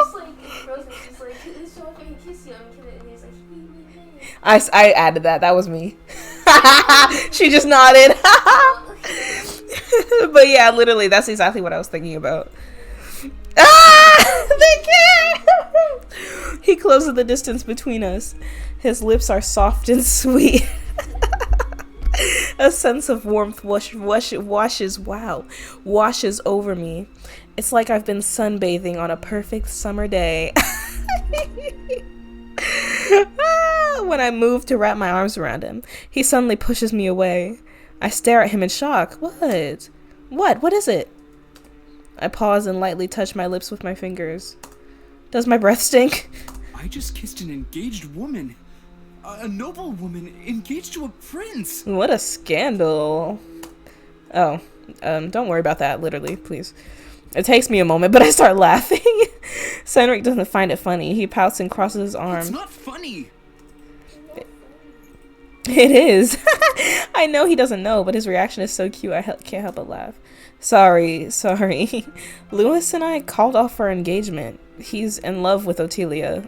She's like, Frozen, she's like, so if I can kiss you, I'm kidding. And he's like, hey. I added that. That was me. She just nodded. But yeah, literally, that's exactly what I was thinking about. Ah! They can't! He closes the distance between us. His lips are soft and sweet. A sense of warmth washes over me. It's like I've been sunbathing on a perfect summer day. When I move to wrap my arms around him, he suddenly pushes me away. I stare at him in shock. What? What is it? I pause and lightly touch my lips with my fingers. Does my breath stink? I just kissed an engaged woman. A noble woman engaged to a prince. What a scandal. Oh, don't worry about that, literally, please. It takes me a moment, but I start laughing. Cedric doesn't find it funny. He pouts and crosses his arms. It's not funny. It is. I know he doesn't know, but his reaction is so cute I can't help but laugh. Sorry. Lewis and I called off our engagement. He's in love with Otelia.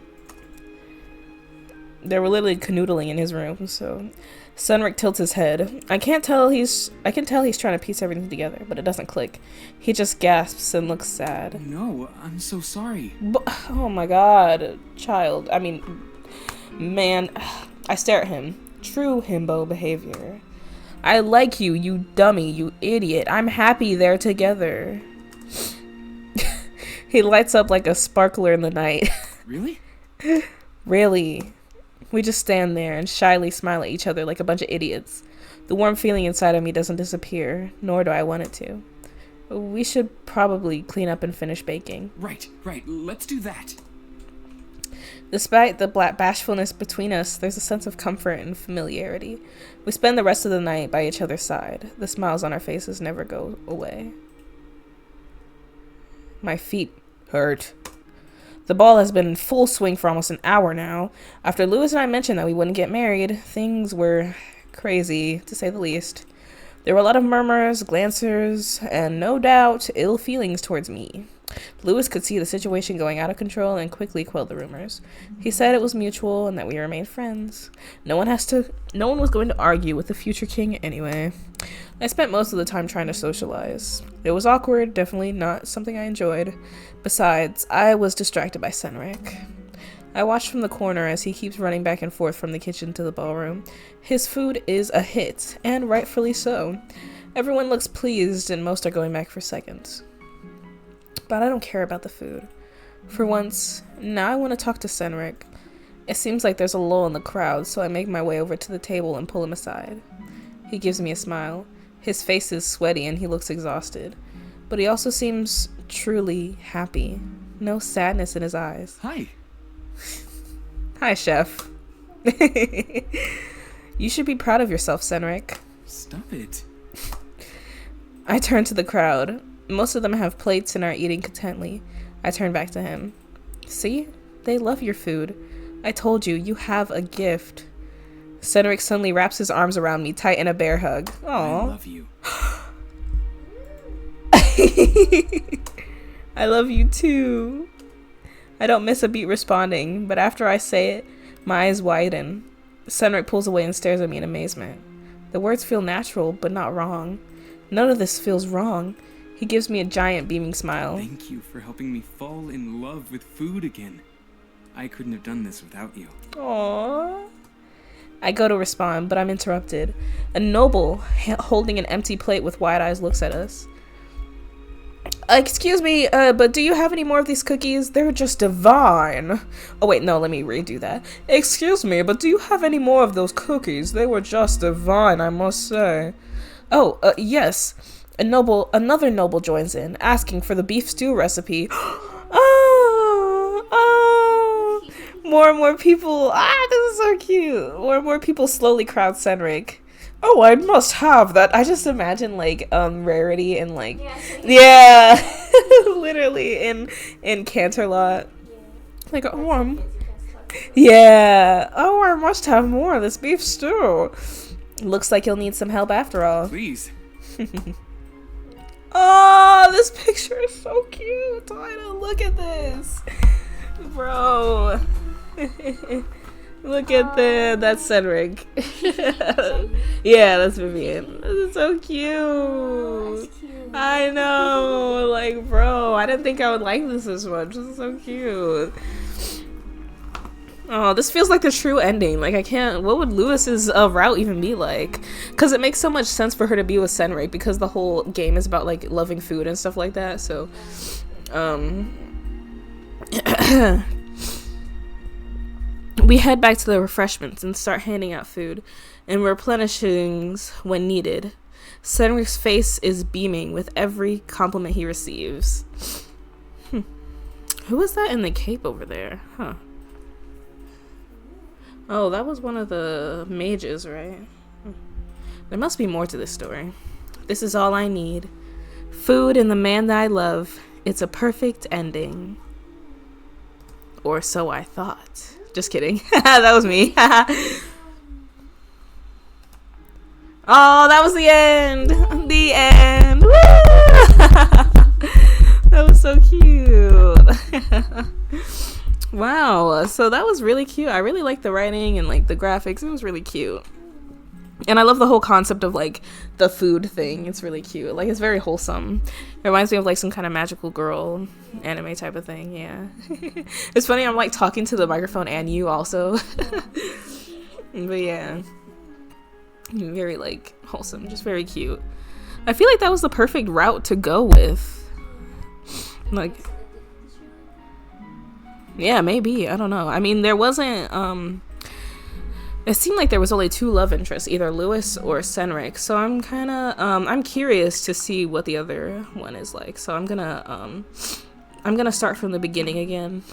They were literally canoodling in his room, so Cedric tilts his head. I can tell he's trying to piece everything together, but it doesn't click. He just gasps and looks sad. No, I'm so sorry. Oh my god, child. I mean, man. I stare at him. True himbo behavior. I like you, you dummy, you idiot. I'm happy they're together. He lights up like a sparkler in the night. Really? Really. We just stand there and shyly smile at each other like a bunch of idiots. The warm feeling inside of me doesn't disappear, nor do I want it to. We should probably clean up and finish baking. Right. Let's do that. Despite the black bashfulness between us, there's a sense of comfort and familiarity. We spend the rest of the night by each other's side. The smiles on our faces never go away. My feet hurt. The ball has been in full swing for almost an hour now. After Lewis and I mentioned that we wouldn't get married, things were crazy, to say the least. There were a lot of murmurs, glancers, and no doubt ill feelings towards me. Lewis could see the situation going out of control and quickly quelled the rumors. He said it was mutual and that we remained friends. No one was going to argue with the future king anyway. I spent most of the time trying to socialize. It was awkward, definitely not something I enjoyed. Besides, I was distracted by Cedric. I watched from the corner as he keeps running back and forth from the kitchen to the ballroom. His food is a hit, and rightfully so. Everyone looks pleased and most are going back for seconds. But I don't care about the food. For once, now I want to talk to Cedric. It seems like there's a lull in the crowd, so I make my way over to the table and pull him aside. He gives me a smile. His face is sweaty and he looks exhausted. But he also seems truly happy. No sadness in his eyes. Hi. Hi, chef. You should be proud of yourself, Cedric. Stop it. I turn to the crowd. Most of them have plates and are eating contently. I turn back to him. See? They love your food. I told you, you have a gift. Cedric suddenly wraps his arms around me tight in a bear hug. Aww. I love you. I love you too. I don't miss a beat responding, but after I say it, my eyes widen. Cedric pulls away and stares at me in amazement. The words feel natural, but not wrong. None of this feels wrong. He gives me a giant beaming smile. Thank you for helping me fall in love with food again. I couldn't have done this without you. Aww. I go to respond, but I'm interrupted. A noble holding an empty plate with wide eyes looks at us. Excuse me, but do you have any more of these cookies? They're just divine. Oh wait, no, let me redo that. Excuse me, but do you have any more of those cookies? They were just divine, I must say. Oh, yes. Another noble joins in, asking for the beef stew recipe. More and more people. This is so cute. More and more people slowly crowd Cedric. Oh, I must have that. I just imagine like Rarity and like yeah, literally in Canterlot. Like yeah. Oh, I must have more of this beef stew. Looks like you'll need some help after all. Please. Oh, this picture is so cute. Tyler, look at this, bro. Look at that's Cedric. Yeah, that's Vivian. This is so cute. Oh, cute. I know, like, bro, I didn't think I would like this as much. This is so cute. Oh, this feels like the true ending. Like, I can't. What would Lewis's route even be like? Because it makes so much sense for her to be with Cedric because the whole game is about like loving food and stuff like that. So, We head back to the refreshments and start handing out food and replenishings when needed. Cedric's face is beaming with every compliment he receives. Who is that in the cape over there? Huh. Oh, that was one of the mages, right? There must be more to this story. This is all I need. Food and the man that I love. It's a perfect ending. Or so I thought. Just kidding. That was me. Oh, that was the end. The end. Woo! That was so cute. Wow. So that was really cute. I really liked the writing and like the graphics. It was really cute. And I love the whole concept of like the food thing. It's really cute. Like it's very wholesome. It reminds me of like some kind of magical girl anime type of thing. Yeah. It's funny. I'm like talking to the microphone and you also. But yeah. Very like wholesome. Just very cute. I feel like that was the perfect route to go with. Like. Yeah, maybe. I don't know. I mean, there wasn't. It seemed like there was only two love interests, either Lewis or Senric. So I'm kind of, I'm curious to see what the other one is like. So I'm gonna start from the beginning again.